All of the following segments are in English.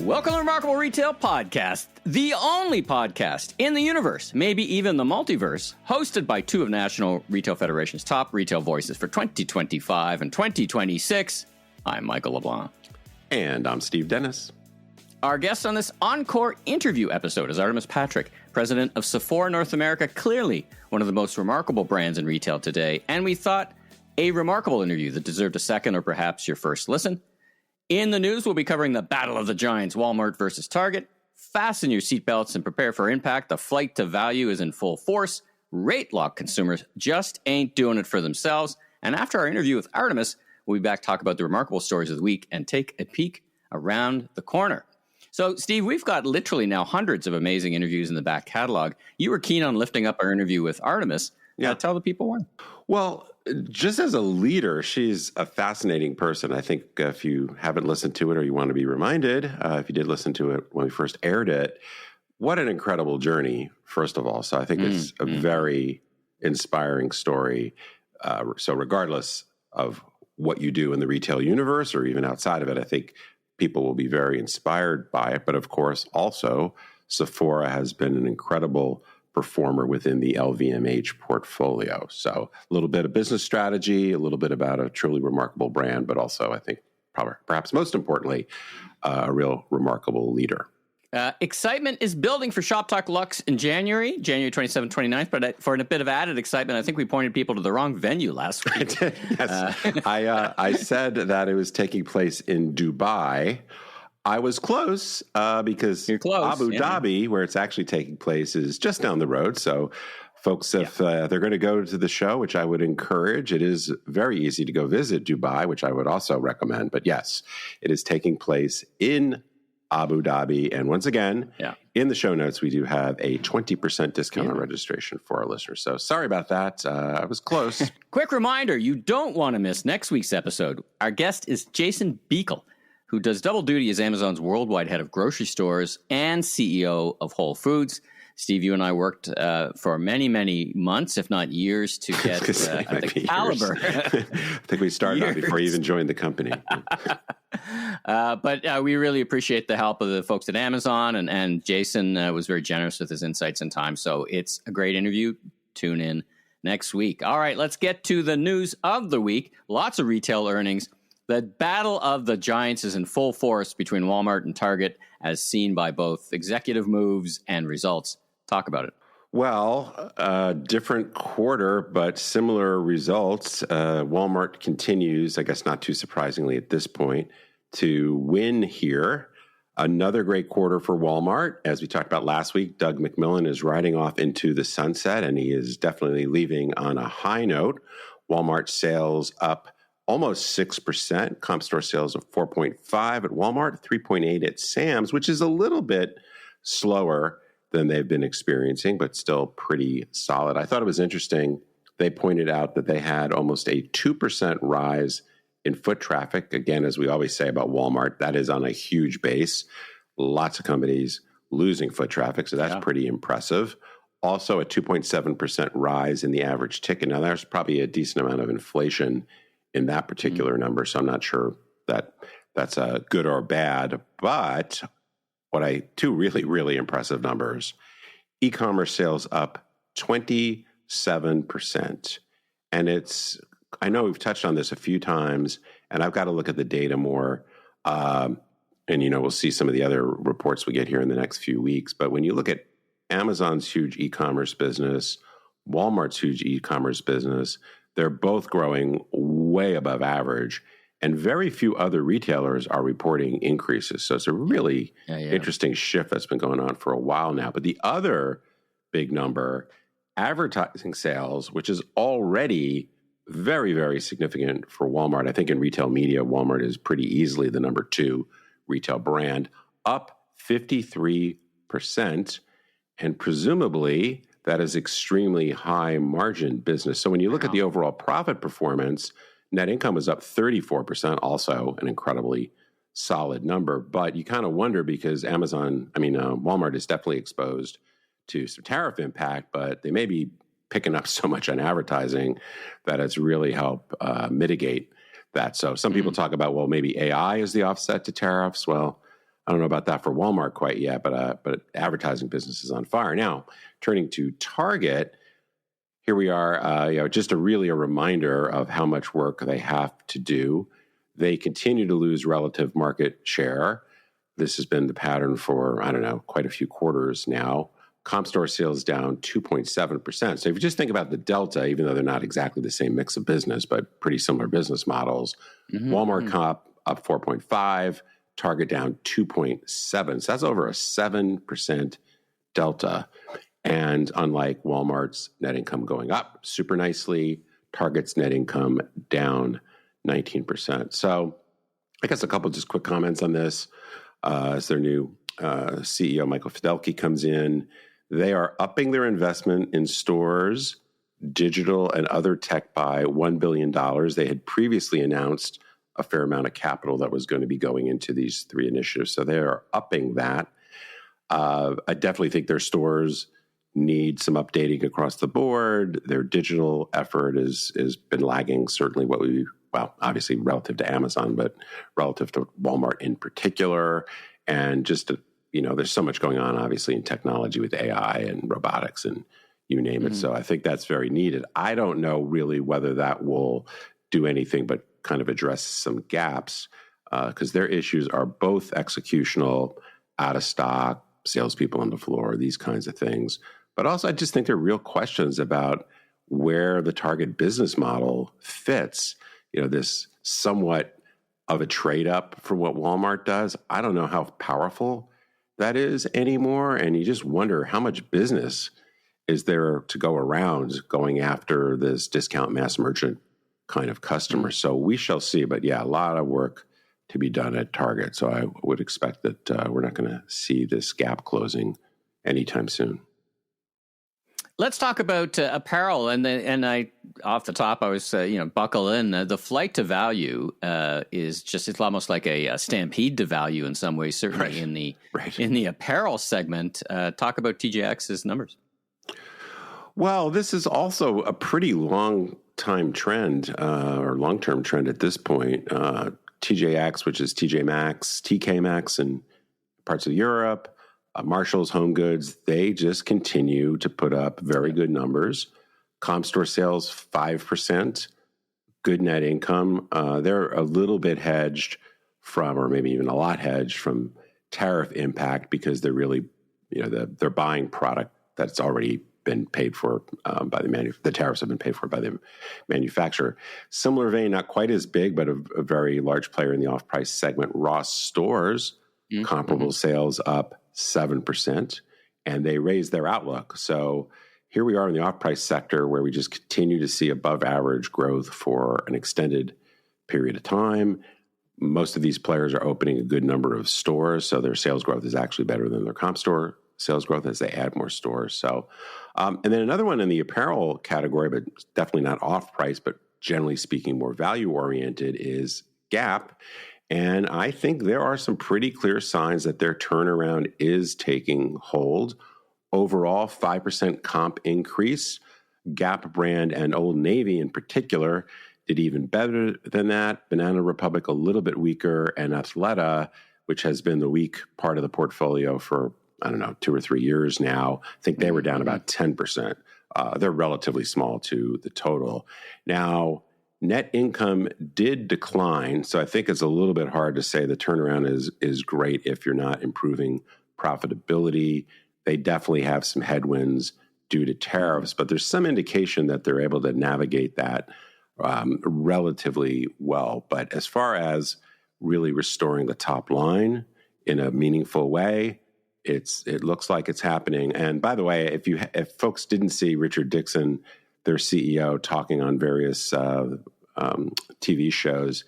Welcome to Remarkable Retail Podcast, the only podcast in the universe, maybe even the multiverse, hosted by two of National Retail Federation's top retail voices for 2025 and 2026. I'm Michael LeBlanc. And I'm Steve Dennis. Our guest on this encore interview episode is Artemis Patrick, president of Sephora North America, clearly one of the most remarkable brands in retail today, and we thought a remarkable interview that deserved a second or perhaps your first listen. In the news, we'll be covering the battle of the giants, Walmart versus Target. Fasten your seatbelts and prepare for impact. The flight to value is in full force. Rate lock consumers just ain't doing it for themselves. And after our interview with Artemis, we'll be back to talk about the remarkable stories of the week and take a peek around the corner. So, Steve, we've got literally now hundreds of amazing interviews in the back catalog. You were keen on lifting up our interview with Artemis. Yeah, tell the people why. Well, just as a leader, she's a fascinating person. I think if you haven't listened to it or you want to be reminded, if you did listen to it when we first aired it, what an incredible journey, first of all. So I think it's a very inspiring story. So regardless of what you do in the retail universe or even outside of it, I think people will be very inspired by it. But of course, also, Sephora has been an incredible performer within the LVMH portfolio. So a little bit of business strategy, a little bit about a truly remarkable brand, but also I think perhaps most importantly, a real remarkable leader. Excitement is building for Shop Talk Luxe in January 27th, 29th. But for a bit of added excitement, I think we pointed people to the wrong venue last week. Yes. I said that it was taking place in Dubai. I was close because Abu Dhabi, where it's actually taking place, is just down the road. So folks, if they're going to go to the show, which I would encourage, it is very easy to go visit Dubai, which I would also recommend. But yes, it is taking place in Abu Dhabi. And once again, in the show notes, we do have a 20% discount on registration for our listeners. So sorry about that. I was close. Quick reminder, you don't want to miss next week's episode. Our guest is Jason Beekle, who does double duty as Amazon's worldwide head of grocery stores and CEO of Whole Foods. Steve, you and I worked for many, many months, if not years, to get the caliber. I think we started out before you even joined the company. But we really appreciate the help of the folks at Amazon, and Jason was very generous with his insights and time. So it's a great interview. Tune in next week. All right, let's get to the news of the week. Lots of retail earnings. The battle of the giants is in full force between Walmart and Target, as seen by both executive moves and results. Talk about it. Well, different quarter, but similar results. Walmart continues, I guess not too surprisingly at this point, to win here. Another great quarter for Walmart. As we talked about last week, Doug McMillon is riding off into the sunset, and he is definitely leaving on a high note. Walmart sales up almost 6%, comp store sales of 4.5 at Walmart, 3.8 at Sam's, which is a little bit slower than they've been experiencing, but still pretty solid. I thought it was interesting. They pointed out that they had almost a 2% rise in foot traffic. Again, as we always say about Walmart, that is on a huge base. Lots of companies losing foot traffic, so that's pretty impressive. Also, a 2.7% rise in the average ticket. Now, there's probably a decent amount of inflation in that particular number, so I'm not sure that that's a good or bad. But two really, really impressive numbers. E-commerce sales up 27%. And I know we've touched on this a few times, and I've got to look at the data more. And, we'll see some of the other reports we get here in the next few weeks. But when you look at Amazon's huge e-commerce business, Walmart's huge e-commerce business, they're both growing way above average, and very few other retailers are reporting increases. So it's a really interesting shift that's been going on for a while now. But the other big number, advertising sales, which is already very, very significant for Walmart. I think in retail media, Walmart is pretty easily the number 2 retail brand, up 53%. And presumably, that is extremely high margin business. So when you look at the overall profit performance, net income was up 34%, also an incredibly solid number. But you kind of wonder because Walmart is definitely exposed to some tariff impact, but they may be picking up so much on advertising that it's really helped mitigate that. So some people talk about, well, maybe AI is the offset to tariffs. Well, I don't know about that for Walmart quite yet, but advertising business is on fire. Now, turning to Target, here we are, just a reminder of how much work they have to do. They continue to lose relative market share. This has been the pattern for, quite a few quarters now. Comp store sales down 2.7%. So if you just think about the delta, even though they're not exactly the same mix of business, but pretty similar business models, Walmart comp up 4.5%. Target down 2.7. So that's over a 7% delta. And unlike Walmart's net income going up super nicely, Target's net income down 19%. So I guess a couple just quick comments on this. As their new CEO, Michael Fidelki, comes in, they are upping their investment in stores, digital, and other tech by $1 billion. They had previously announced a fair amount of capital that was going to be going into these three initiatives. So they are upping that. I definitely think their stores need some updating across the board. Their digital effort has been lagging, certainly obviously relative to Amazon, but relative to Walmart in particular. And just, there's so much going on, obviously, in technology with AI and robotics and you name it. So I think that's very needed. I don't know really whether that will do anything but kind of address some gaps because their issues are both executional, out of stock, salespeople on the floor, these kinds of things. But also, I just think there are real questions about where the Target business model fits. This somewhat of a trade up from what Walmart does. I don't know how powerful that is anymore. And you just wonder how much business is there to go around going after this discount mass merchant kind of customer. So we shall see. But yeah, a lot of work to be done at Target. So I would expect that we're not going to see this gap closing anytime soon. Let's talk about apparel. And I, off the top, I was, buckle in. The flight to value it's almost like a stampede to value in some ways, certainly in the apparel segment. Talk about TJX's numbers. Well, this is also a pretty long-time trend or long-term trend at this point. TJX, which is TJ Maxx, TK Maxx in parts of Europe, Marshall's, Home Goods, they just continue to put up very good numbers. Comp store sales, 5%, good net income. They're a little bit hedged from, or maybe even a lot hedged from tariff impact because they're really, they're buying product that's already been paid for by the tariffs have been paid for by the manufacturer. Similar vein, not quite as big, but a very large player in the off-price segment, Ross Stores, comparable sales up 7%, and they raised their outlook. So here we are in the off-price sector where we just continue to see above average growth for an extended period of time. Most of these players are opening a good number of stores, so their sales growth is actually better than their comp store sales growth as they add more stores. So, and then another one in the apparel category, but definitely not off-price, but generally speaking more value-oriented, is Gap. And I think there are some pretty clear signs that their turnaround is taking hold. Overall, 5% comp increase. Gap brand and Old Navy in particular did even better than that. Banana Republic a little bit weaker, and Athleta, which has been the weak part of the portfolio for, 2 or 3 years now, I think they were down about 10%. They're relatively small to the total. Now, net income did decline, so I think it's a little bit hard to say the turnaround is great if you're not improving profitability. They definitely have some headwinds due to tariffs, but there's some indication that they're able to navigate that relatively well. But as far as really restoring the top line in a meaningful way, it looks like it's happening. And by the way, if folks didn't see Richard Dickson, their CEO, talking on various TV shows,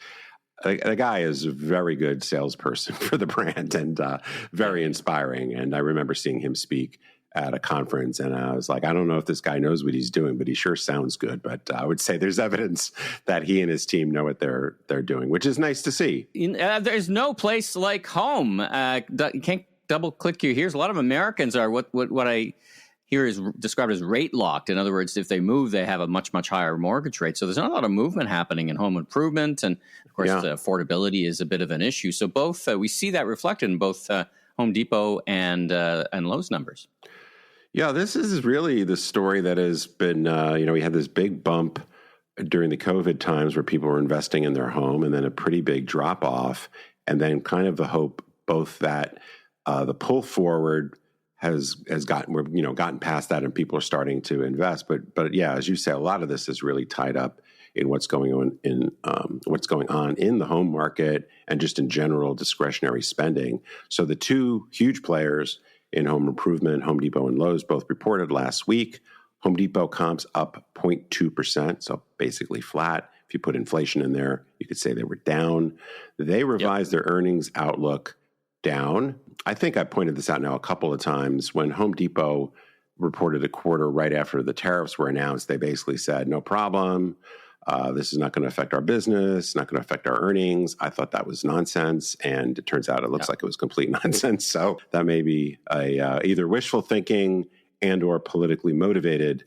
the guy is a very good salesperson for the brand and very inspiring. And I remember seeing him speak at a conference, and I was like, I don't know if this guy knows what he's doing, but he sure sounds good. But I would say there's evidence that he and his team know what they're doing, which is nice to see. There's no place like home. You can't double click your ears. A lot of Americans are what I here is described as rate locked. In other words, if they move, they have a much, much higher mortgage rate. So there's not a lot of movement happening in home improvement. And of course, the affordability is a bit of an issue. So both, we see that reflected in both Home Depot and Lowe's numbers. Yeah, this is really the story that has been, we had this big bump during the COVID times where people were investing in their home, and then a pretty big drop off, and then kind of the hope both that the pull forward has gotten past that and people are starting to invest. But yeah, as you say, a lot of this is really tied up in what's going on in the home market and just in general discretionary spending. So the two huge players in home improvement, Home Depot and Lowe's, both reported last week. Home Depot comps up 0.2%, so basically flat. If you put inflation in there, you could say they were down. They revised their earnings outlook down. I think I pointed this out now a couple of times. When Home Depot reported a quarter right after the tariffs were announced, they basically said, no problem. This is not going to affect our business, not going to affect our earnings. I thought that was nonsense. And it turns out it looks like it was complete nonsense. So that may be either wishful thinking and or politically motivated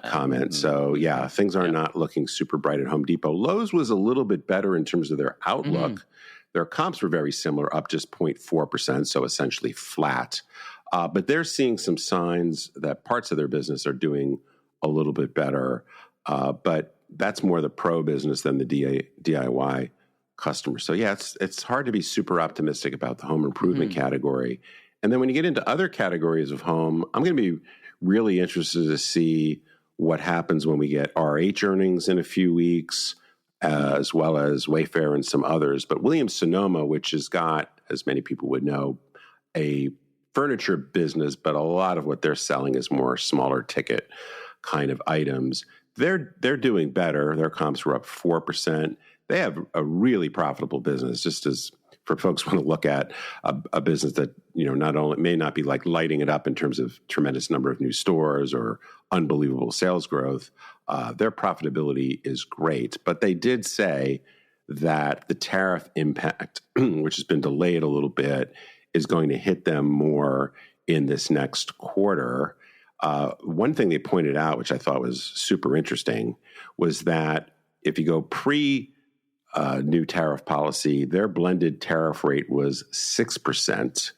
comment. So yeah, things are not looking super bright at Home Depot. Lowe's was a little bit better in terms of their outlook. Their comps were very similar, up just 0.4%, so essentially flat. But they're seeing some signs that parts of their business are doing a little bit better. But that's more the pro business than the DIY customer. So yeah, it's hard to be super optimistic about the home improvement category. And then when you get into other categories of home, I'm going to be really interested to see what happens when we get RH earnings in a few weeks, as well as Wayfair and some others. But Williams-Sonoma, which has got, as many people would know, a furniture business, but a lot of what they're selling is more smaller ticket kind of items. They're doing better. Their comps were up 4%. They have a really profitable business, just as for folks want to look at a business that, not only may not be like lighting it up in terms of tremendous number of new stores or unbelievable sales growth. Their profitability is great, but they did say that the tariff impact, which has been delayed a little bit, is going to hit them more in this next quarter. One thing they pointed out, which I thought was super interesting, was that if you go new tariff policy, their blended tariff rate was 6%.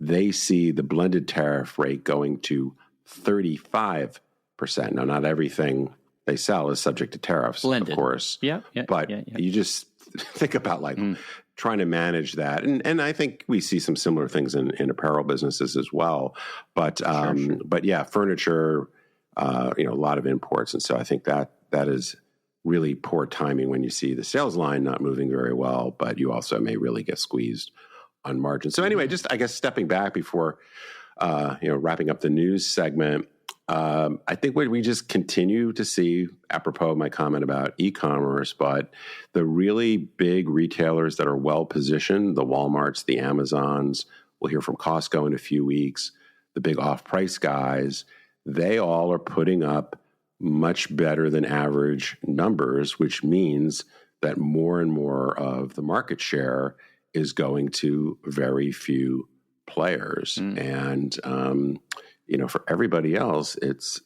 They see the blended tariff rate going to 35%. Now, not everything they sell is subject to tariffs, blended, of course. But you just think about trying to manage that. And I think we see some similar things in apparel businesses as well. But but yeah, furniture, a lot of imports. And so I think that is really poor timing when you see the sales line not moving very well, but you also may really get squeezed on margin. So anyway, just I guess stepping back before wrapping up the news segment, I think what we just continue to see, apropos of my comment about e-commerce, but the really big retailers that are well positioned, the Walmarts, the Amazons, we'll hear from Costco in a few weeks, the big off-price guys, they all are putting up much better than average numbers, which means that more and more of the market share is going to very few players. And, for everybody else, it's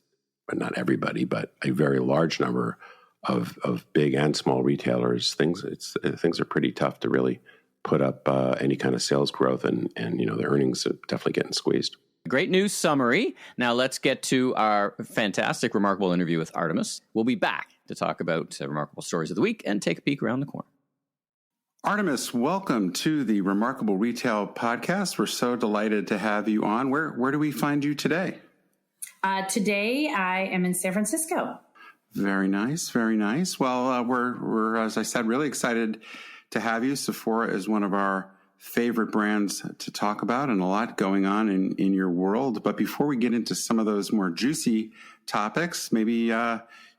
not everybody, but a very large number of big and small retailers. Things are pretty tough to really put up any kind of sales growth, and the earnings are definitely getting squeezed. Great news summary. Now let's get to our fantastic, remarkable interview with Artemis. We'll be back to talk about remarkable stories of the week and take a peek around the corner. Artemis, welcome to the Remarkable Retail Podcast. We're so delighted to have you on. Where do we find you today? Today, I am in San Francisco. Very nice, very nice. Well, we're, as I said, really excited to have you. Sephora is one of our favorite brands to talk about, and a lot going on in your world. But before we get into some of those more juicy topics, maybe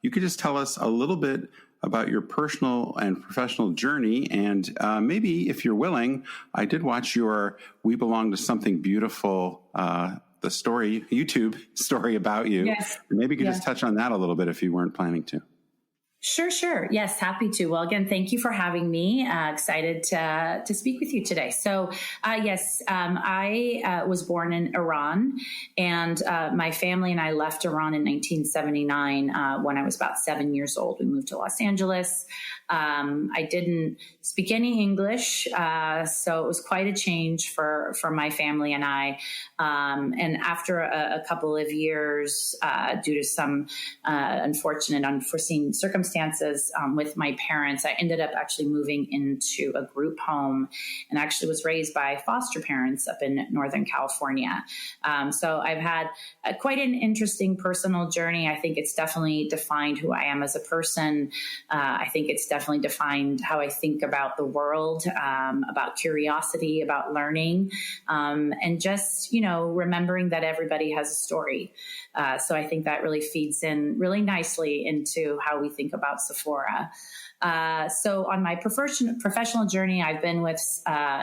you could just tell us a little bit about your personal and professional journey. And maybe, if you're willing, I did watch your We Belong to Something Beautiful, the YouTube story about you. Yes. Maybe you could just touch on that a little bit if you weren't planning to. Sure. Yes, happy to. Well, again, thank you for having me. Excited to speak with you today. So, yes, I was born in Iran, and my family and I left Iran in 1979 when I was about 7 years old. We moved to Los Angeles. I didn't speak any English, so it was quite a change for my family and I. And after a couple of years, due to some unforeseen circumstances with my parents, I ended up actually moving into a group home, and actually was raised by foster parents up in Northern California. So I've had quite an interesting personal journey. I think it's definitely defined who I am as a person. I think it's definitely defined how I think about the world, about curiosity, about learning, and just, remembering that everybody has a story. So I think that really feeds in really nicely into how we think about Sephora. So on my professional journey, I've been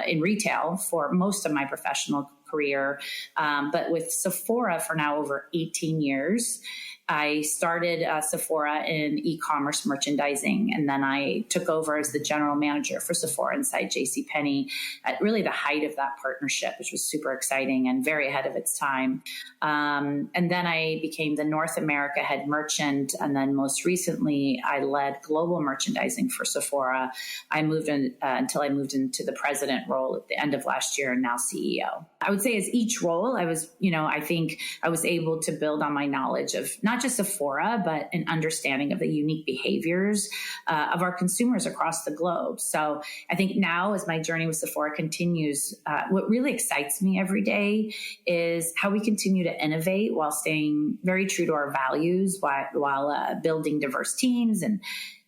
in retail for most of my professional career, but with Sephora for now over 18 years. I started Sephora in e-commerce merchandising, and then I took over as the general manager for Sephora inside JCPenney at really the height of that partnership, which was super exciting and very ahead of its time. And then I became the North America head merchant, and then most recently I led global merchandising for Sephora. I moved in until I moved into the president role at the end of last year, and now CEO. I would say as each role, I was, I think I was able to build on my knowledge of not just Sephora, but an understanding of the unique behaviors of our consumers across the globe. So I think now as my journey with Sephora continues, what really excites me every day is how we continue to innovate while staying very true to our values, while building diverse teams and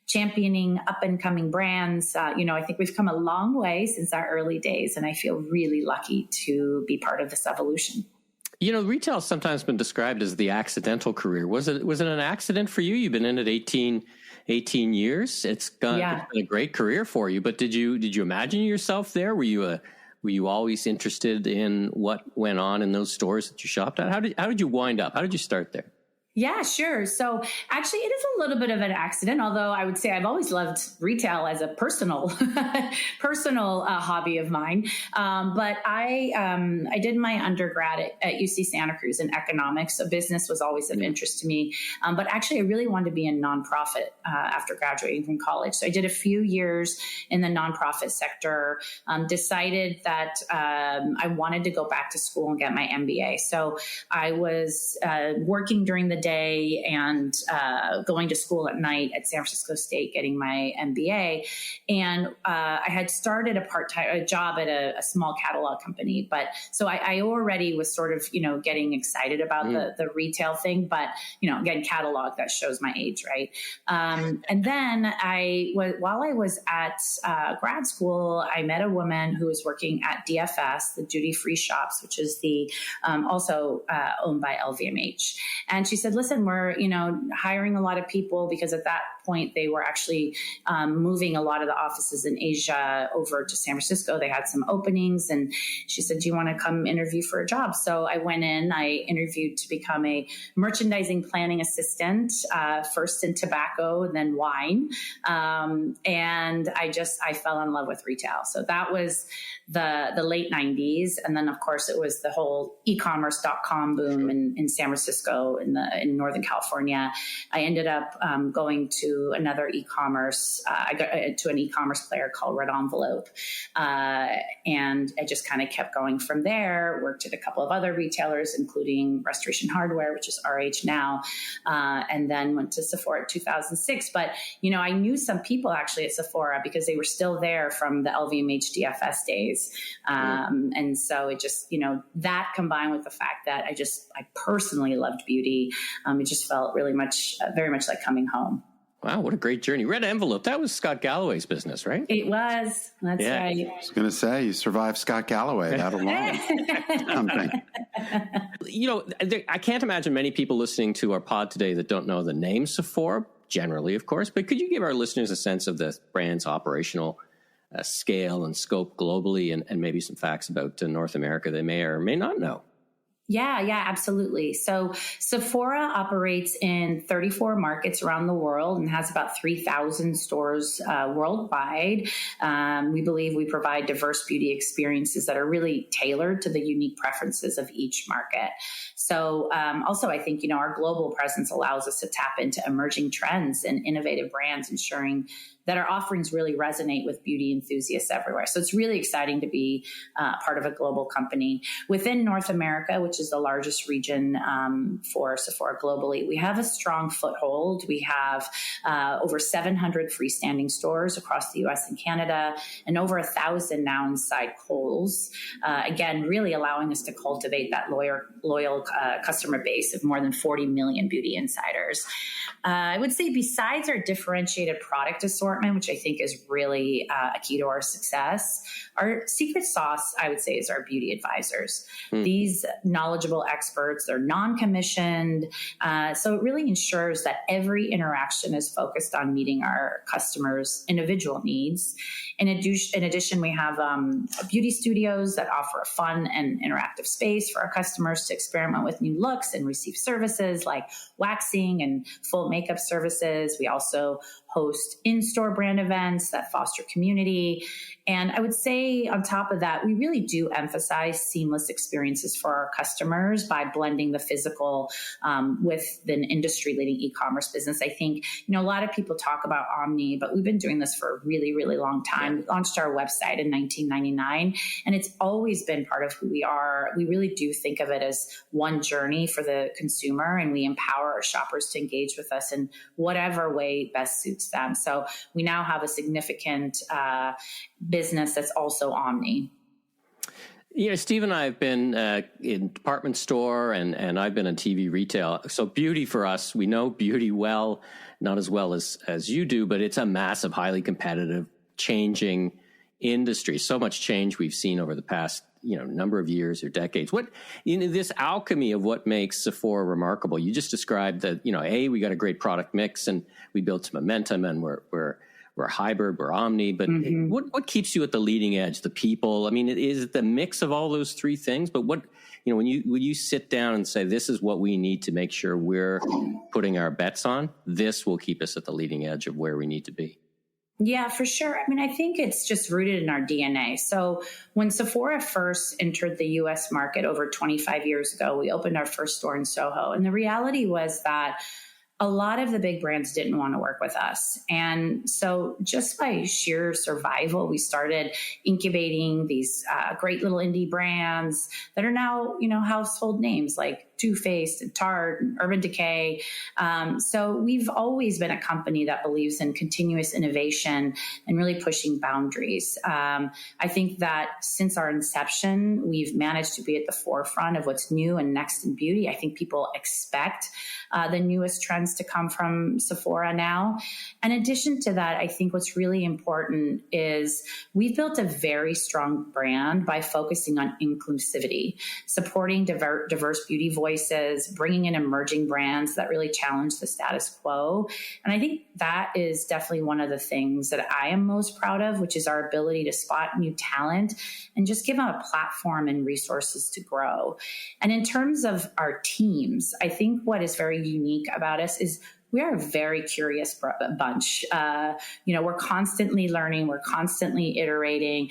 championing up and coming brands. I think we've come a long way since our early days, and I feel really lucky to be part of this evolution. Retail has sometimes been described as the accidental career. Was it an accident for you? You've been in it 18 years. It's been a great career for you. But did you imagine yourself there? Were you always interested in what went on in those stores that you shopped at? How did you wind up? How did you start there? Yeah, sure. So actually it is a little bit of an accident, although I would say I've always loved retail as a personal hobby of mine. But I did my undergrad at UC Santa Cruz in economics. So business was always of interest to me. But actually I really wanted to be in nonprofit after graduating from college. So I did a few years in the nonprofit sector, decided that I wanted to go back to school and get my MBA. So I was working during the day and going to school at night at San Francisco State getting my MBA. And I had started a job at a small catalog company. But so I already was sort of, getting excited about the retail thing. But, again, catalog, that shows my age, right? And then while I was at grad school, I met a woman who was working at DFS, the Duty Free Shops, which is the also owned by LVMH. And she said, listen, we're, hiring a lot of people, because at that point they were actually moving a lot of the offices in Asia over to San Francisco. They had some openings, and she said, do you want to come interview for a job? So I went in, I interviewed to become a merchandising planning assistant, first in tobacco and then wine. And I fell in love with retail. So that was the late 90s. And then of course it was the whole e-commerce.com boom in San Francisco in Northern California. I ended up going to another e-commerce. I got to an e-commerce player called Red Envelope, and I just kind of kept going from there. Worked at a couple of other retailers, including Restoration Hardware, which is RH now, and then went to Sephora in 2006. But I knew some people actually at Sephora because they were still there from the LVMH DFS days, and so it just that combined with the fact that I personally loved beauty. It just felt really very much like coming home. Wow, what a great journey. Red Envelope, that was Scott Galloway's business, right? It was. That's right. I was going to say, you survived Scott Galloway. That alone. I can't imagine many people listening to our pod today that don't know the name Sephora, generally, of course. But could you give our listeners a sense of the brand's operational scale and scope globally, and maybe some facts about North America they may or may not know? Yeah, absolutely. So Sephora operates in 34 markets around the world and has about 3,000 stores worldwide. We believe we provide diverse beauty experiences that are really tailored to the unique preferences of each market. So also, I think, our global presence allows us to tap into emerging trends and innovative brands, ensuring that our offerings really resonate with beauty enthusiasts everywhere. So it's really exciting to be part of a global company. Within North America, which is the largest region for Sephora globally, we have a strong foothold. We have over 700 freestanding stores across the US and Canada, and over 1,000 now inside Kohl's. Again, really allowing us to cultivate that loyal customer base of more than 40 million beauty insiders. I would say besides our differentiated product assortment, which I think is really a key to our success, our secret sauce, I would say, is our beauty advisors. These knowledgeable experts, they're non-commissioned. So it really ensures that every interaction is focused on meeting our customers' individual needs. In addition, we have beauty studios that offer a fun and interactive space for our customers to experiment with new looks and receive services like waxing and full makeup services. We also host in-store brand events that foster community. And I would say on top of that, we really do emphasize seamless experiences for our customers by blending the physical with an industry-leading e-commerce business. I think, a lot of people talk about omni, but we've been doing this for a really, really long time. We launched our website in 1999, and it's always been part of who we are. We really do think of it as one journey for the consumer, and we empower our shoppers to engage with us in whatever way best suits them. So we now have a significant business that's also omni. Steve and I have been in department store and I've been in TV retail. So beauty for us, we know beauty well, not as well as you do, but it's a massive, highly competitive, changing industry. So much change we've seen over the past number of years or decades. What this alchemy of what makes Sephora remarkable? You just described that we got a great product mix and we built some momentum and we're hybrid, we're omni. But what keeps you at the leading edge? The people. I mean, is it the mix of all those three things? But when you sit down and say this is what we need to make sure we're putting our bets on, this will keep us at the leading edge of where we need to be. Yeah, for sure. I mean, I think it's just rooted in our DNA. So when Sephora first entered the US market over 25 years ago, we opened our first store in Soho. And the reality was that a lot of the big brands didn't want to work with us. And so just by sheer survival, we started incubating these great little indie brands that are now, household names like Too Faced and Tarte and Urban Decay. So we've always been a company that believes in continuous innovation and really pushing boundaries. I think that since our inception, we've managed to be at the forefront of what's new and next in beauty. I think people expect the newest trends to come from Sephora now. In addition to that, I think what's really important is we've built a very strong brand by focusing on inclusivity, supporting diverse beauty voices, bringing in emerging brands that really challenge the status quo. And I think that is definitely one of the things that I am most proud of, which is our ability to spot new talent and just give them a platform and resources to grow. And in terms of our teams, I think what is very unique about us is we are a very curious bunch. We're constantly learning. We're constantly iterating.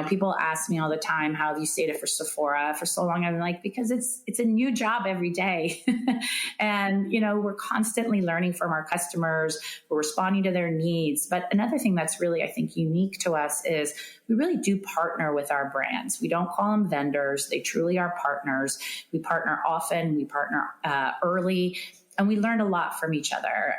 People ask me all the time, how have you stayed for Sephora for so long? I'm like, because it's a new job every day. And, we're constantly learning from our customers. We're responding to their needs. But another thing that's really, I think, unique to us is we really do partner with our brands. We don't call them vendors. They truly are partners. We partner often. We partner early. And we learn a lot from each other.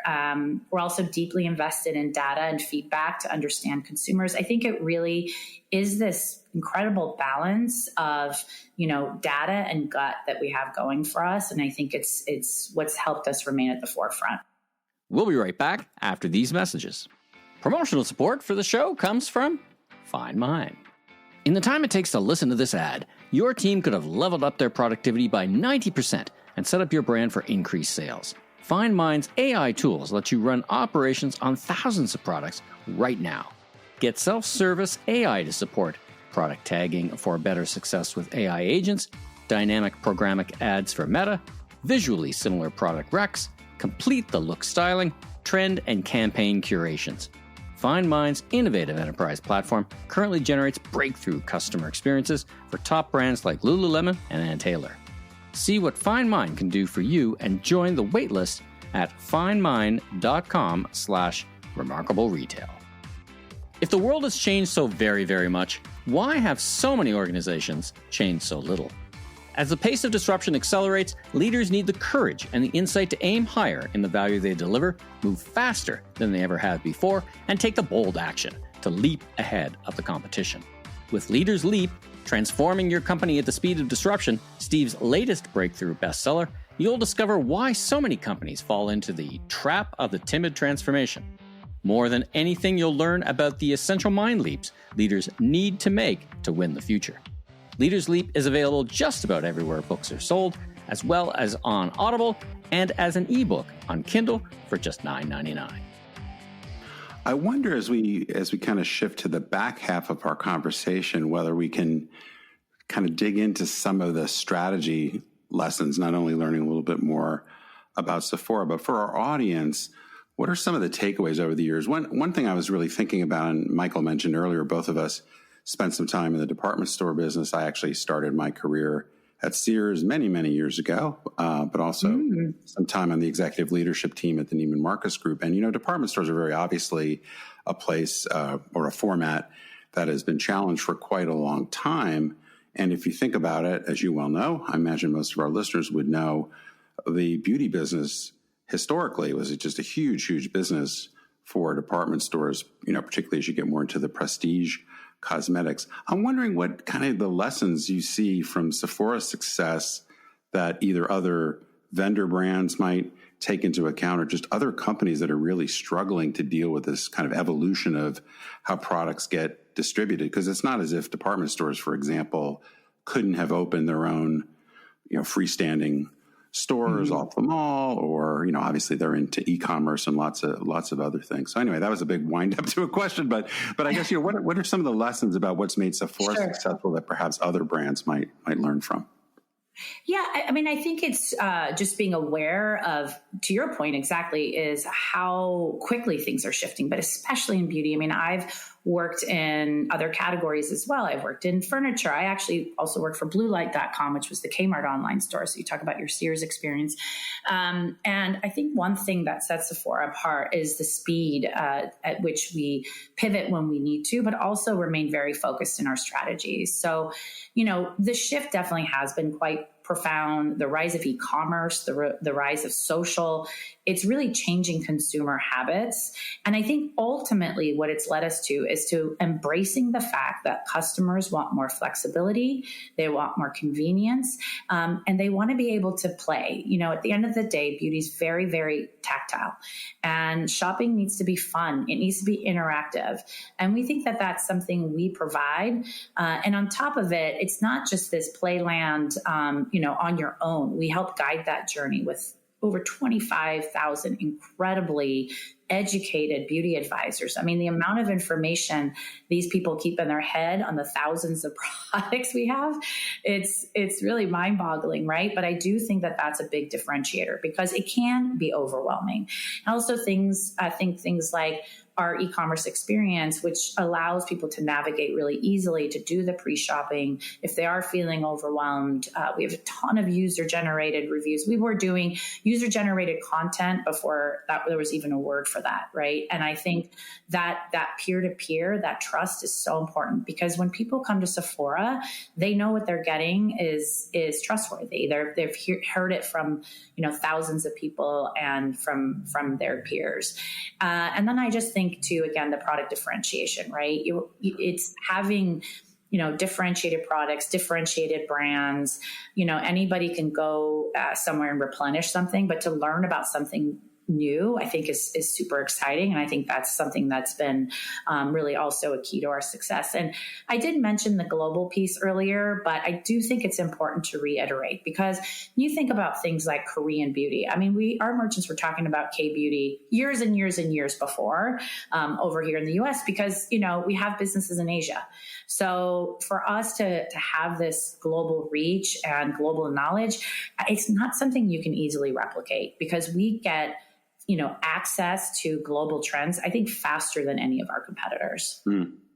We're also deeply invested in data and feedback to understand consumers. I think it really is this incredible balance of, data and gut that we have going for us. And I think it's what's helped us remain at the forefront. We'll be right back after these messages. Promotional support for the show comes from Find Mine. In the time it takes to listen to this ad, your team could have leveled up their productivity by 90%. And set up your brand for increased sales. Find Mine's AI tools let you run operations on thousands of products right now. Get self-service AI to support product tagging for better success with AI agents dynamic programmatic ads for Meta, visually similar product recs, complete the look styling, trend, and campaign curations. FindMind's innovative enterprise platform currently generates breakthrough customer experiences for top brands like Lululemon and Ann Taylor. See what FindMind can do for you and join the waitlist at findmind.com/remarkable retail. If the world has changed so very, very much, why have so many organizations changed so little? As the pace of disruption accelerates, leaders need the courage and the insight to aim higher in the value they deliver, move faster than they ever have before, and take the bold action to leap ahead of the competition. With Leaders Leap, Transforming Your Company at the Speed of Disruption, Steve's latest breakthrough bestseller, you'll discover why so many companies fall into the trap of the timid transformation. More than anything, you'll learn about the essential mind leaps leaders need to make to win the future. Leaders Leap is available just about everywhere books are sold, as well as on Audible and as an ebook on Kindle for just $9.99. I wonder as we kind of shift to the back half of our conversation, whether we can kind of dig into some of the strategy lessons, not only learning a little bit more about Sephora, but for our audience, what are some of the takeaways over the years? One thing I was really thinking about, and Michael mentioned earlier, both of us spent some time in the department store business. I actually started my career at Sears many, many years ago, but also some time on the executive leadership team at the Neiman Marcus Group. And, department stores are very obviously a place or a format that has been challenged for quite a long time. And if you think about it, as you well know, I imagine most of our listeners would know, the beauty business historically was just a huge, huge business for department stores, particularly as you get more into the prestige cosmetics. I'm wondering what kind of the lessons you see from Sephora's success that either other vendor brands might take into account or just other companies that are really struggling to deal with this kind of evolution of how products get distributed. Because it's not as if department stores, for example, couldn't have opened their own, freestanding stores off the mall, or obviously they're into e-commerce and lots of other things. So anyway, that was a big wind up to a question, but I guess what are some of the lessons about what's made Sephora successful that perhaps other brands might learn from? Yeah, I mean, I think it's just being aware of, to your point exactly, is how quickly things are shifting, but especially in beauty. I mean, I've worked in other categories as well. I've worked in furniture. I actually also worked for bluelight.com, which was the Kmart online store. So you talk about your Sears experience. And I think one thing that sets Sephora apart is the speed at which we pivot when we need to, but also remain very focused in our strategies. So, the shift definitely has been quite profound. The rise of e-commerce, the rise of social, it's really changing consumer habits. And I think ultimately what it's led us to is to embracing the fact that customers want more flexibility, they want more convenience, and they want to be able to play. At the end of the day, beauty is very, very tactile, and shopping needs to be fun. It needs to be interactive. And we think that that's something we provide. And on top of it, it's not just this playland, on your own. We help guide that journey with over 25,000 incredibly educated beauty advisors. I mean, the amount of information these people keep in their head on the thousands of products we have, it's really mind-boggling, right? But I do think that that's a big differentiator because it can be overwhelming. And also I think things like our e-commerce experience, which allows people to navigate really easily, to do the pre-shopping. If they are feeling overwhelmed, we have a ton of user-generated reviews. We were doing user-generated content before there was even a word for that, right? And I think that peer-to-peer, that trust is so important because when people come to Sephora, they know what they're getting is trustworthy. They've heard it from thousands of people and from their peers. And then I just think too, again, the product differentiation, right? It's having differentiated products, differentiated brands. Anybody can go somewhere and replenish something, but to learn about something new, I think is super exciting. And I think that's something that's been really also a key to our success. And I did mention the global piece earlier, but I do think it's important to reiterate, because you think about things like Korean beauty. I mean, our merchants were talking about K-beauty years and years and years before over here in the US, because, we have businesses in Asia. So for us to have this global reach and global knowledge, it's not something you can easily replicate, because we get access to global trends, I think, faster than any of our competitors.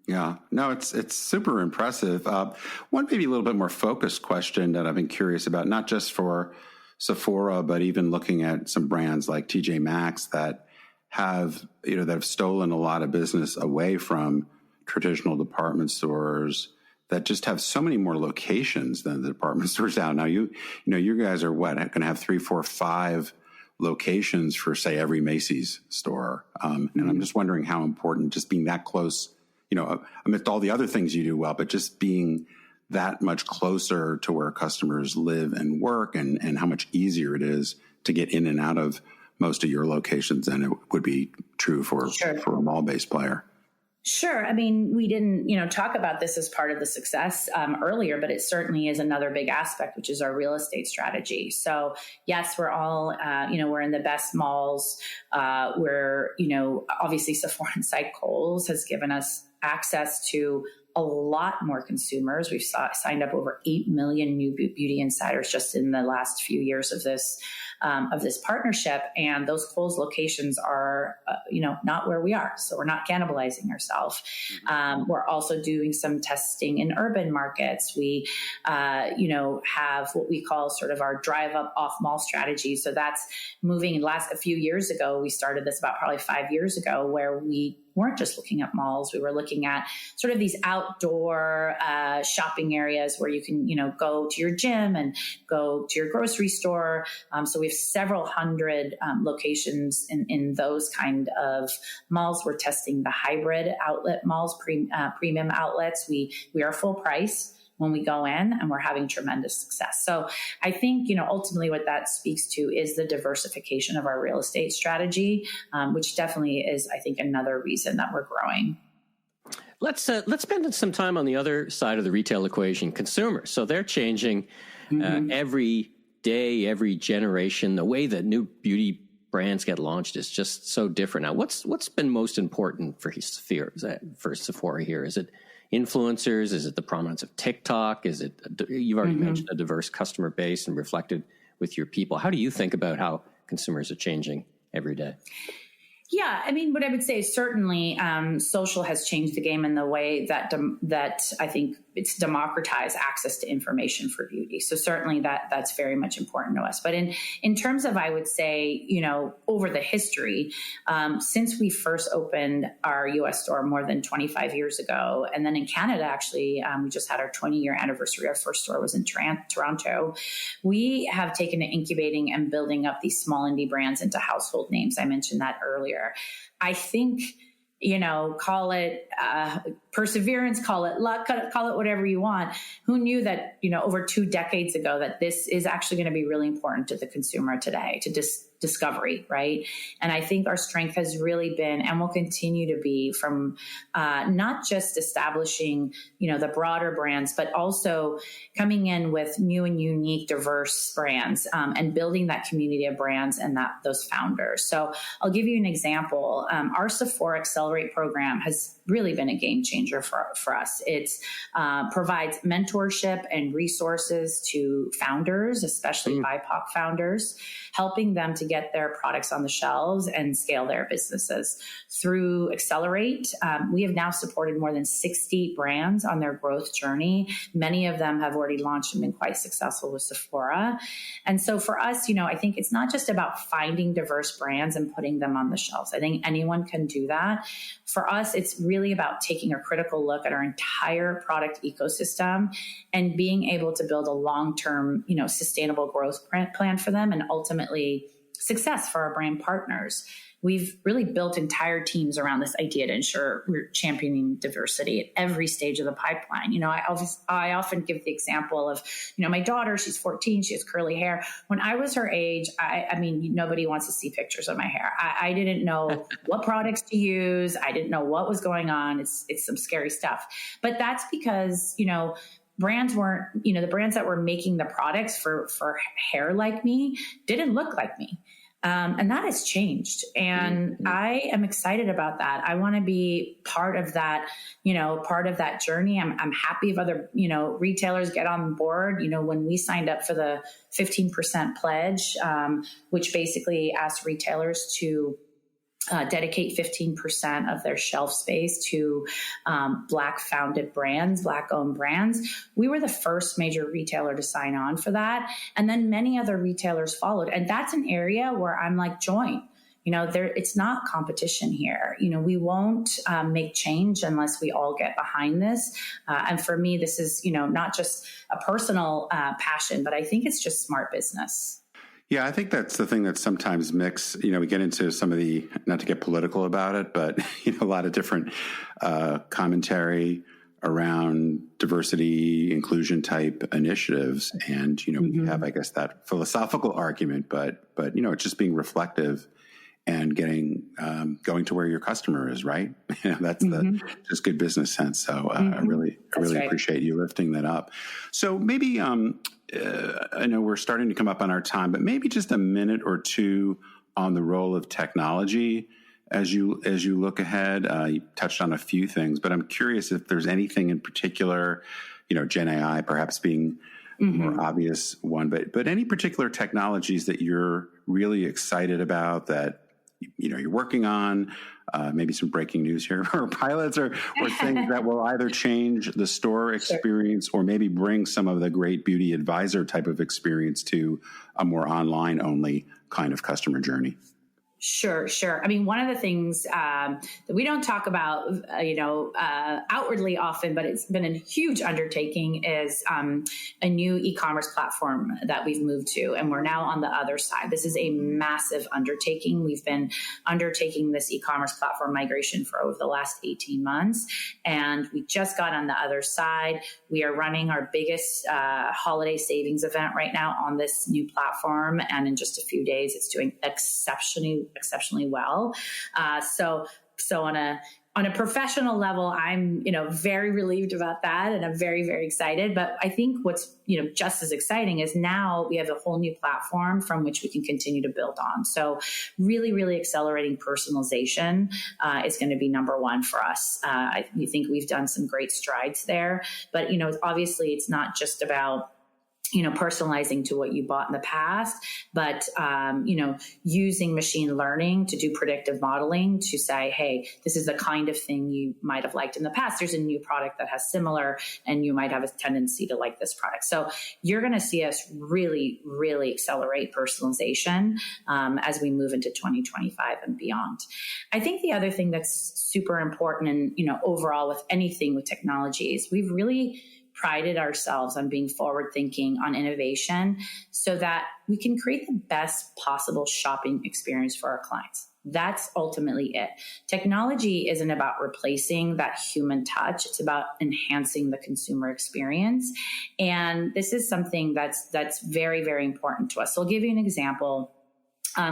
Yeah, no, it's super impressive. One maybe a little bit more focused question that I've been curious about, not just for Sephora, but even looking at some brands like TJ Maxx that have stolen a lot of business away from traditional department stores that just have so many more locations than the department stores now. You guys are going to have 3, 4, 5 locations for, say, every Macy's store. And I'm just wondering how important just being that close, amidst all the other things you do well, but just being that much closer to where customers live and work, and how much easier it is to get in and out of most of your locations than it would be true for a mall-based player. Sure. I mean, we didn't, talk about this as part of the success earlier, but it certainly is another big aspect, which is our real estate strategy. So yes, we're all, we're in the best malls. We're, obviously Sephora inside Kohl's has given us access to a lot more consumers. We've signed up over 8 million new beauty insiders just in the last few years of this partnership. And those Kohl's locations are, not where we are. So we're not cannibalizing ourselves. We're also doing some testing in urban markets. We, have what we call sort of our drive up off mall strategy. So that's moving. A few years ago, we started this about probably 5 years ago, where we weren't just looking at malls. We were looking at sort of these outdoor shopping areas where you can, go to your gym and go to your grocery store. So we have several hundred locations in those kind of malls. We're testing the hybrid outlet malls, premium outlets. We are full price when we go in, and we're having tremendous success. So I think, ultimately what that speaks to is the diversification of our real estate strategy, which definitely is, I think, another reason that we're growing. Let's spend some time on the other side of the retail equation, consumers. So they're changing every day, every generation. The way that new beauty brands get launched is just so different. Now, what's been most important for Sephora here? Is it influencers? Is it the prominence of TikTok? Is it, you've already mentioned a diverse customer base and reflected with your people. How do you think about how consumers are changing every day? Yeah, I mean, what I would say is certainly social has changed the game in the way that I think it's democratized access to information for beauty. So certainly that's very much important to us. But in terms of, I would say, over the history, since we first opened our U.S. store more than 25 years ago, and then in Canada, actually, we just had our 20-year anniversary. Our first store was in Toronto. We have taken to incubating and building up these small indie brands into household names. I mentioned that earlier. I think, call it perseverance, call it luck, call it whatever you want. Who knew that, over 2 decades ago, that this is actually going to be really important to the consumer today, to discovery, right? And I think our strength has really been, and will continue to be, from not just establishing, the broader brands, but also coming in with new and unique, diverse brands, and building that community of brands and those founders. So I'll give you an example. Our Sephora Accelerate program has really been a game changer for us. It's provides mentorship and resources to founders, especially BIPOC founders, helping them to get their products on the shelves and scale their businesses. Through Accelerate, we have now supported more than 60 brands on their growth journey. Many of them have already launched and been quite successful with Sephora. And so for us, I think it's not just about finding diverse brands and putting them on the shelves. I think anyone can do that. For us, it's really about taking a critical look at our entire product ecosystem and being able to build a long-term, sustainable growth plan for them, and ultimately success for our brand partners. we've really built entire teams around this idea to ensure we're championing diversity at every stage of the pipeline. I often give the example of, my daughter, she's 14, she has curly hair. When I was her age, I mean, nobody wants to see pictures of my hair. I didn't know what products to use. I didn't know what was going on. It's some scary stuff. But that's because, brands weren't, the brands that were making the products for hair like me didn't look like me. And that has changed. And I am excited about that. I want to be part of that, journey. I'm happy if other, retailers get on board. When we signed up for the 15% pledge, which basically asked retailers to dedicate 15% of their shelf space to Black founded brands, Black owned brands. We were the first major retailer to sign on for that. And then many other retailers followed. And that's an area where I'm like, join. It's not competition here. We won't make change unless we all get behind this. And for me, this is, not just a personal passion, but I think it's just smart business. Yeah, I think that's the thing that's sometimes mixed. We get into some of the, not to get political about it, but, a lot of different commentary around diversity, inclusion type initiatives. And, we have, I guess, that philosophical argument, but, it's just being reflective and going to where your customer is, right? That's just good business sense. So I really appreciate you lifting that up. So maybe, I know we're starting to come up on our time, but maybe just a minute or two on the role of technology as you look ahead. You touched on a few things, but I'm curious if there's anything in particular, Gen AI perhaps being a more obvious one, but any particular technologies that you're really excited about that you're working on, maybe some breaking news here, or pilots or things that will either change the store experience or maybe bring some of the great beauty advisor type of experience to a more online only kind of customer journey. Sure. I mean, one of the things that we don't talk about, outwardly often, but it's been a huge undertaking is a new e-commerce platform that we've moved to, and we're now on the other side. This is a massive undertaking. We've been undertaking this e-commerce platform migration for over the last 18 months, and we just got on the other side. We are running our biggest holiday savings event right now on this new platform, and in just a few days, it's doing exceptionally well. So on a professional level, I'm, very relieved about that, and I'm very, very excited. But I think what's, just as exciting is now we have a whole new platform from which we can continue to build on. So really, really accelerating personalization is going to be number one for us. We think we've done some great strides there, but, obviously it's not just about personalizing to what you bought in the past, but, using machine learning to do predictive modeling to say, hey, this is the kind of thing you might have liked in the past. There's a new product that has similar, and you might have a tendency to like this product. So you're going to see us really, really accelerate personalization as we move into 2025 and beyond. I think the other thing that's super important and, overall with anything with technology is we've really prided ourselves on being forward thinking on innovation so that we can create the best possible shopping experience for our clients. That's ultimately it. Technology isn't about replacing that human touch. It's about enhancing the consumer experience. And this is something that's very, very important to us. So I'll give you an example.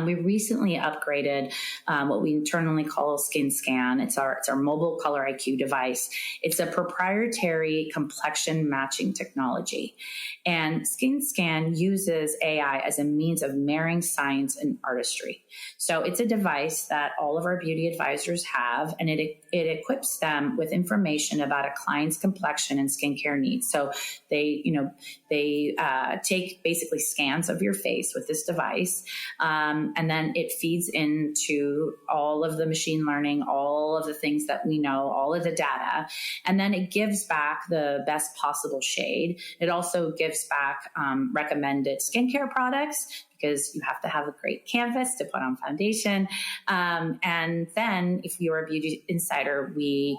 We recently upgraded what we internally call Skin Scan. It's our mobile color IQ device. It's a proprietary complexion matching technology. And Skin Scan uses AI as a means of marrying science and artistry. So it's a device that all of our beauty advisors have, and it equips them with information about a client's complexion and skincare needs. So they take basically scans of your face with this device. And then it feeds into all of the machine learning, all of the things that we know, all of the data. And then it gives back the best possible shade. It also gives back recommended skincare products, because you have to have a great canvas to put on foundation. And then if you're a beauty insider, we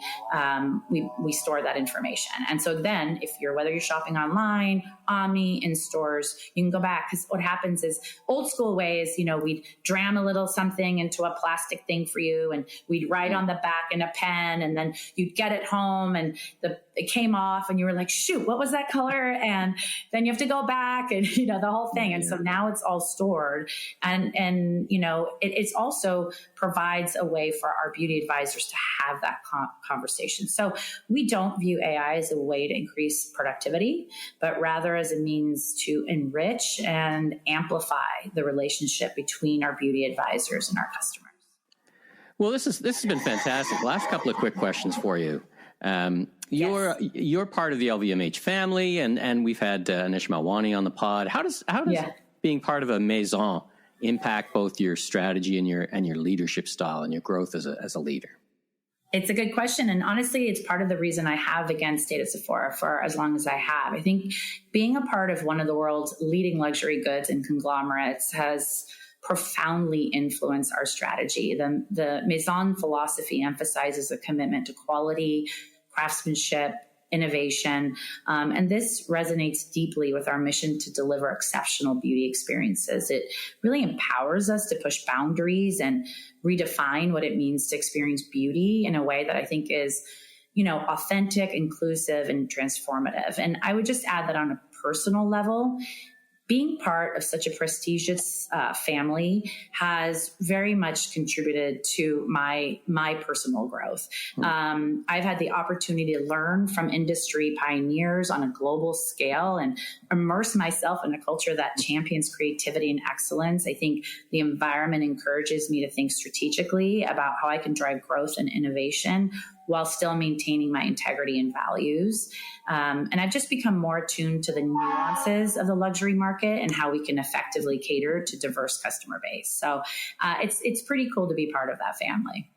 store that information. And so then whether you're shopping online, omni, in stores, you can go back, because what happens is old school ways, we'd dram a little something into a plastic thing for you, and we'd write on the back in a pen, and then you'd get it home and it came off and you were like, shoot, what was that color? And then you have to go back and, the whole thing. And so now it's all stored. And it's also provides a way for our beauty advisors to have that conversation. So we don't view AI as a way to increase productivity, but rather as a means to enrich and amplify the relationship between our beauty advisors and our customers. Well, this has been fantastic. Last couple of quick questions for you. You're part of the LVMH family, and we've had Anish Malwani on the pod. How does being part of a maison impact both your strategy and your leadership style and your growth as a leader? It's a good question. And honestly, it's part of the reason I have, again, stayed at Sephora for as long as I have. I think being a part of one of the world's leading luxury goods and conglomerates has profoundly influenced our strategy. The Maison philosophy emphasizes a commitment to quality, craftsmanship, innovation. And this resonates deeply with our mission to deliver exceptional beauty experiences. It really empowers us to push boundaries and redefine what it means to experience beauty in a way that I think is, authentic, inclusive, and transformative. And I would just add that on a personal level, being part of such a prestigious family has very much contributed to my personal growth. I've had the opportunity to learn from industry pioneers on a global scale and immerse myself in a culture that champions creativity and excellence. I think the environment encourages me to think strategically about how I can drive growth and innovation while still maintaining my integrity and values. And I've just become more attuned to the nuances of the luxury market and how we can effectively cater to diverse customer base. So it's pretty cool to be part of that family.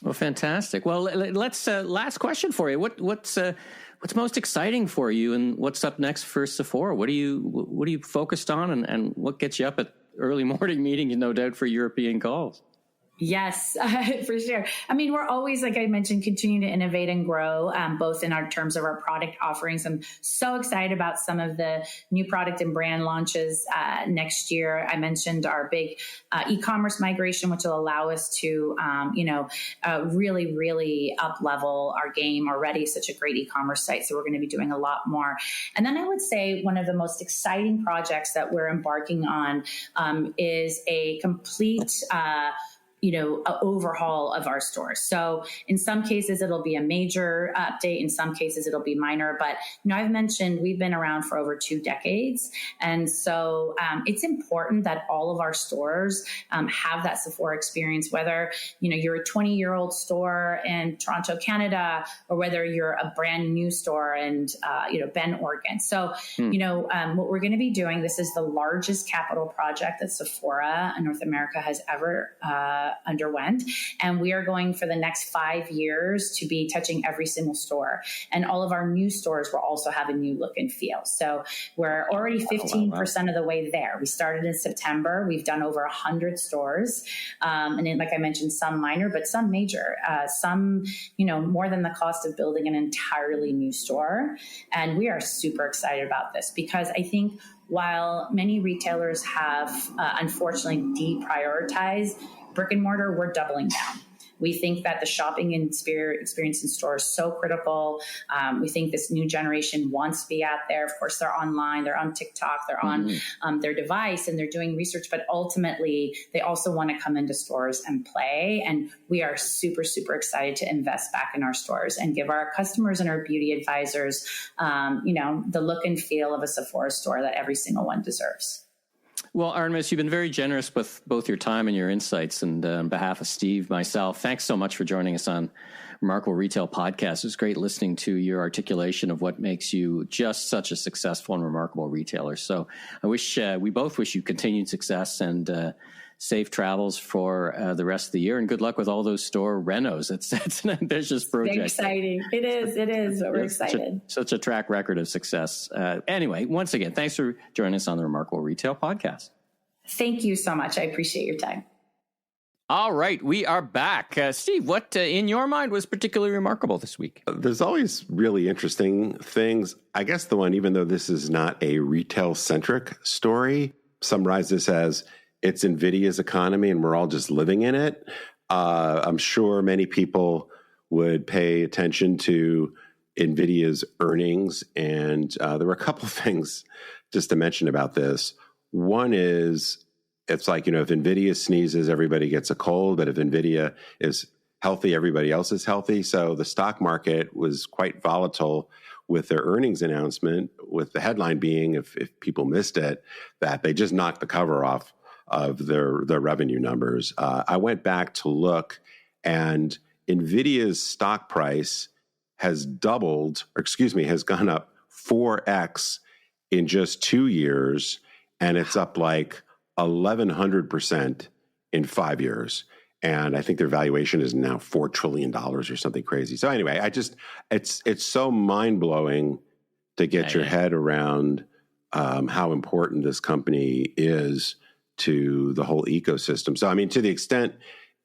Well, fantastic. Well, let's last question for you. What's most exciting for you, and what's up next for Sephora? What are you focused on, and what gets you up at early morning meetings, no doubt, for European calls? Yes, for sure. I mean, we're always, like I mentioned, continuing to innovate and grow, both in our terms of our product offerings. I'm so excited about some of the new product and brand launches next year. I mentioned our big e-commerce migration, which will allow us to, really, really up-level our game. Already such a great e-commerce site, so we're going to be doing a lot more. And then I would say one of the most exciting projects that we're embarking on is a complete overhaul of our stores. So in some cases, it'll be a major update. In some cases, it'll be minor. But, I've mentioned we've been around for over 2 decades. And so it's important that all of our stores have that Sephora experience, whether, you're a 20-year-old store in Toronto, Canada, or whether you're a brand new store in, Bend, Oregon. So, what we're going to be doing, this is the largest capital project that Sephora in North America has ever underwent. And we are going for the next 5 years to be touching every single store. And all of our new stores will also have a new look and feel. So we're already 15% of the way there. We started in September. We've done over 100 stores. And then, like I mentioned, some minor, but some major, some, more than the cost of building an entirely new store. And we are super excited about this because I think while many retailers have unfortunately deprioritized brick and mortar, we're doubling down. We think that the shopping and experience in stores is so critical. We think this new generation wants to be out there. Of course, they're online, they're on TikTok, they're on their device, and they're doing research. But ultimately, they also want to come into stores and play. And we are super, super excited to invest back in our stores and give our customers and our beauty advisors, the look and feel of a Sephora store that every single one deserves. Well, Artemis, you've been very generous with both your time and your insights. And on behalf of Steve, myself, thanks so much for joining us on Remarkable Retail Podcast. It was great listening to your articulation of what makes you just such a successful and remarkable retailer. So we both wish you continued success and safe travels for the rest of the year. And good luck with all those store renos. It's an ambitious project. Very exciting. It is. But we're excited. Such a track record of success. Anyway, once again, thanks for joining us on the Remarkable Retail Podcast. Thank you so much. I appreciate your time. All right, we are back. Steve, what in your mind was particularly remarkable this week? There's always really interesting things. I guess the one, even though this is not a retail-centric story, summarize this as it's NVIDIA's economy and we're all just living in it. I'm sure many people would pay attention to NVIDIA's earnings. And there were a couple of things just to mention about this. One is, it's like, if NVIDIA sneezes, everybody gets a cold, but if NVIDIA is healthy, everybody else is healthy. So the stock market was quite volatile with their earnings announcement, with the headline being, if people missed it, that they just knocked the cover off of their revenue numbers. I went back to look, and NVIDIA's stock price has doubled, has gone up 4x in just 2 years, and it's up like 1,100% in 5 years. And I think their valuation is now $4 trillion or something crazy. So anyway, it's so mind-blowing to get your head around how important this company is to the whole ecosystem. So, I mean, to the extent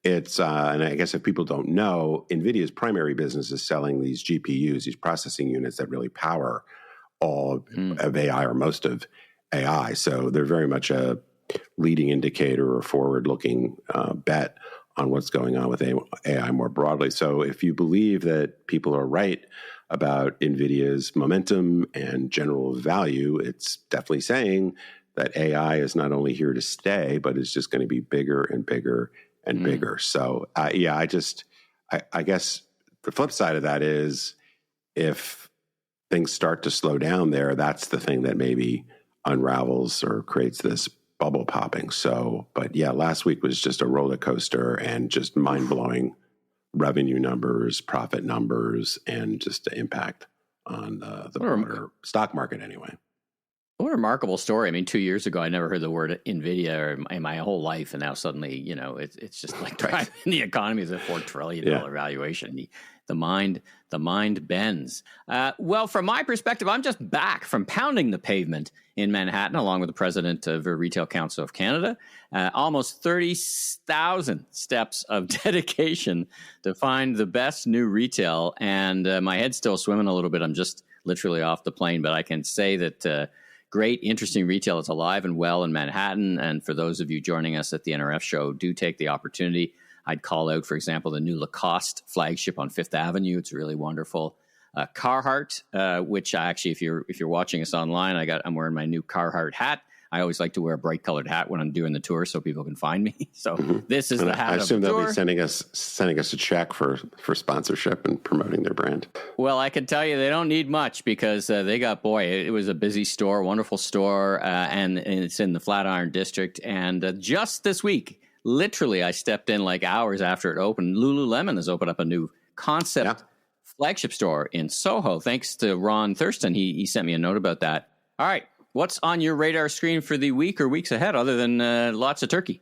it's, and I guess if people don't know, NVIDIA's primary business is selling these GPUs, these processing units that really power all of AI or most of AI. So they're very much a leading indicator or forward-looking bet on what's going on with AI more broadly. So if you believe that people are right about NVIDIA's momentum and general value, it's definitely saying that AI is not only here to stay, but it's just going to be bigger and bigger and bigger. So I guess the flip side of that is if things start to slow down there, that's the thing that maybe unravels or creates this bubble popping. So, but yeah, last week was just a roller coaster and just mind-blowing revenue numbers, profit numbers, and just the impact on the broader stock market anyway. What a remarkable story. I mean, 2 years ago, I never heard the word NVIDIA in my whole life. And now suddenly, it's just like driving the economy is a $4 trillion valuation. The mind bends. Well, from my perspective, I'm just back from pounding the pavement in Manhattan, along with the president of the Retail Council of Canada. Almost 30,000 steps of dedication to find the best new retail. And my head's still swimming a little bit. I'm just literally off the plane, but I can say that great, interesting retail is alive and well in Manhattan. And for those of you joining us at the NRF show, do take the opportunity. I'd call out, for example, the new Lacoste flagship on Fifth Avenue. It's really wonderful. Carhartt, which actually, if you're watching us online, I'm wearing my new Carhartt hat. I always like to wear a bright colored hat when I'm doing the tour so people can find me. So this is the hat. I assume they'll be sending us a check for sponsorship and promoting their brand. Well, I can tell you they don't need much because it was a busy store, wonderful store, and it's in the Flatiron District. And just this week, literally, I stepped in like hours after it opened. Lululemon has opened up a new concept flagship store in Soho. Thanks to Ron Thurston. He sent me a note about that. All right. What's on your radar screen for the week or weeks ahead other than lots of turkey?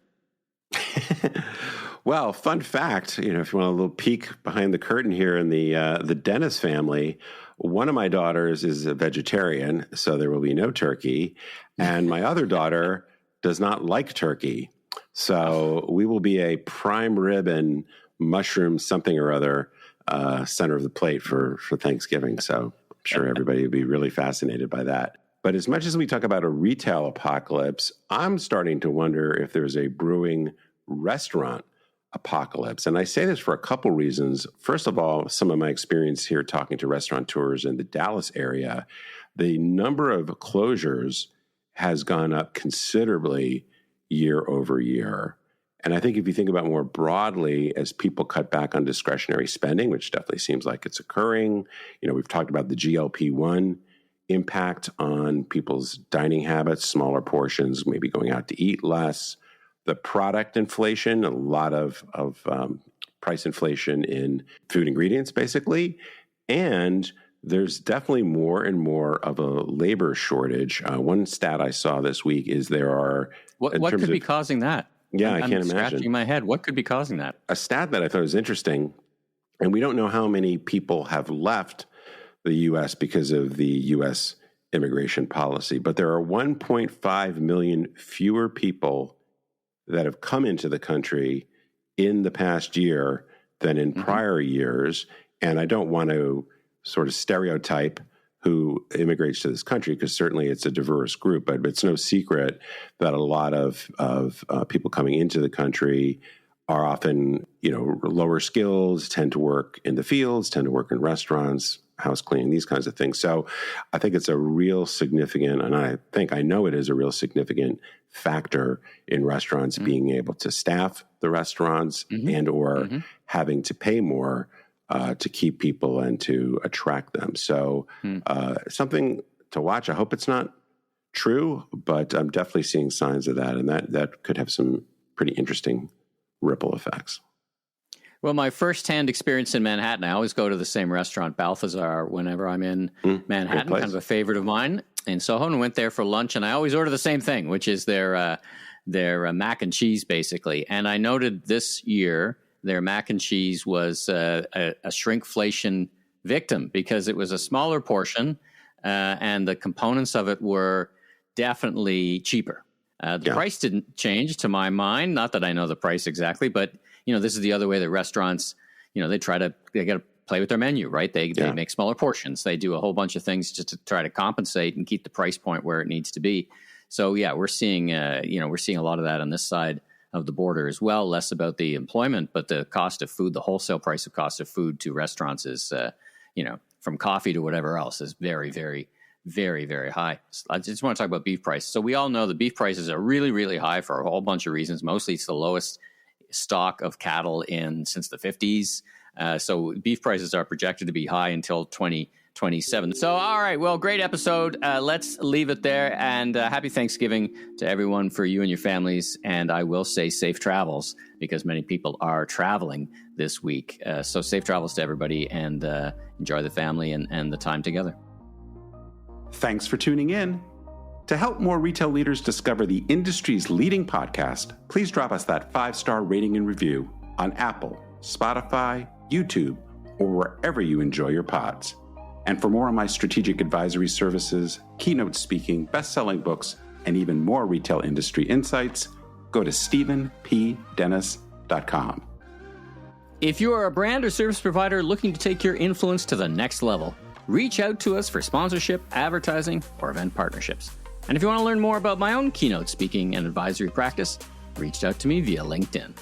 Well, fun fact, if you want a little peek behind the curtain here in the Dennis family, one of my daughters is a vegetarian, so there will be no turkey. And my other daughter does not like turkey. So we will be a prime rib and mushroom something or other center of the plate for Thanksgiving. So I'm sure everybody will be really fascinated by that. But as much as we talk about a retail apocalypse, I'm starting to wonder if there's a brewing restaurant apocalypse. And I say this for a couple reasons. First of all, some of my experience here talking to restaurateurs in the Dallas area, the number of closures has gone up considerably year over year. And I think if you think about more broadly, as people cut back on discretionary spending, which definitely seems like it's occurring, we've talked about the GLP-1 impact on people's dining habits, smaller portions, maybe going out to eat less. The product inflation, a lot of price inflation in food ingredients, basically. And there's definitely more and more of a labor shortage. One stat I saw this week is there are... What could be causing that? Yeah, I can't imagine. I'm scratching my head. What could be causing that? A stat that I thought was interesting, and we don't know how many people have left the U.S. because of the U.S. immigration policy. But there are 1.5 million fewer people that have come into the country in the past year than in prior years. And I don't want to sort of stereotype who immigrates to this country, because certainly it's a diverse group, but it's no secret that a lot of people coming into the country are often, lower skills, tend to work in the fields, tend to work in restaurants, house cleaning, these kinds of things. So I think it's a real significant, and I know it is a real significant factor in restaurants being able to staff the restaurants and or having to pay more to keep people and to attract them. So something to watch. I hope it's not true, but I'm definitely seeing signs of that, and that could have some pretty interesting ripple effects. Well, my firsthand experience in Manhattan, I always go to the same restaurant, Balthazar, whenever I'm in Manhattan, kind of a favorite of mine in Soho, and went there for lunch, and I always order the same thing, which is their mac and cheese, basically. And I noted this year their mac and cheese was a shrinkflation victim, because it was a smaller portion, and the components of it were definitely cheaper. The price didn't change to my mind. Not that I know the price exactly, but this is the other way that restaurants, they got to play with their menu, right? They make smaller portions. They do a whole bunch of things just to try to compensate and keep the price point where it needs to be. So we're seeing a lot of that on this side of the border as well. Less about the employment, but the cost of food, the wholesale price of cost of food to restaurants is, from coffee to whatever else, is very, very, very, very high. I just want to talk about beef prices. So we all know the beef prices are really, really high for a whole bunch of reasons. Mostly it's the lowest stock of cattle since the 50s. So beef prices are projected to be high until 2027. So, all right, well, great episode. Let's leave it there. And happy Thanksgiving to everyone, for you and your families. And I will say safe travels, because many people are traveling this week. So safe travels to everybody, and enjoy the family and the time together. Thanks for tuning in. To help more retail leaders discover the industry's leading podcast, please drop us that 5-star rating and review on Apple, Spotify, YouTube, or wherever you enjoy your pods. And for more on my strategic advisory services, keynote speaking, best-selling books, and even more retail industry insights, go to stephenpdennis.com. If you are a brand or service provider looking to take your influence to the next level, reach out to us for sponsorship, advertising, or event partnerships. And if you want to learn more about my own keynote speaking and advisory practice, reach out to me via LinkedIn.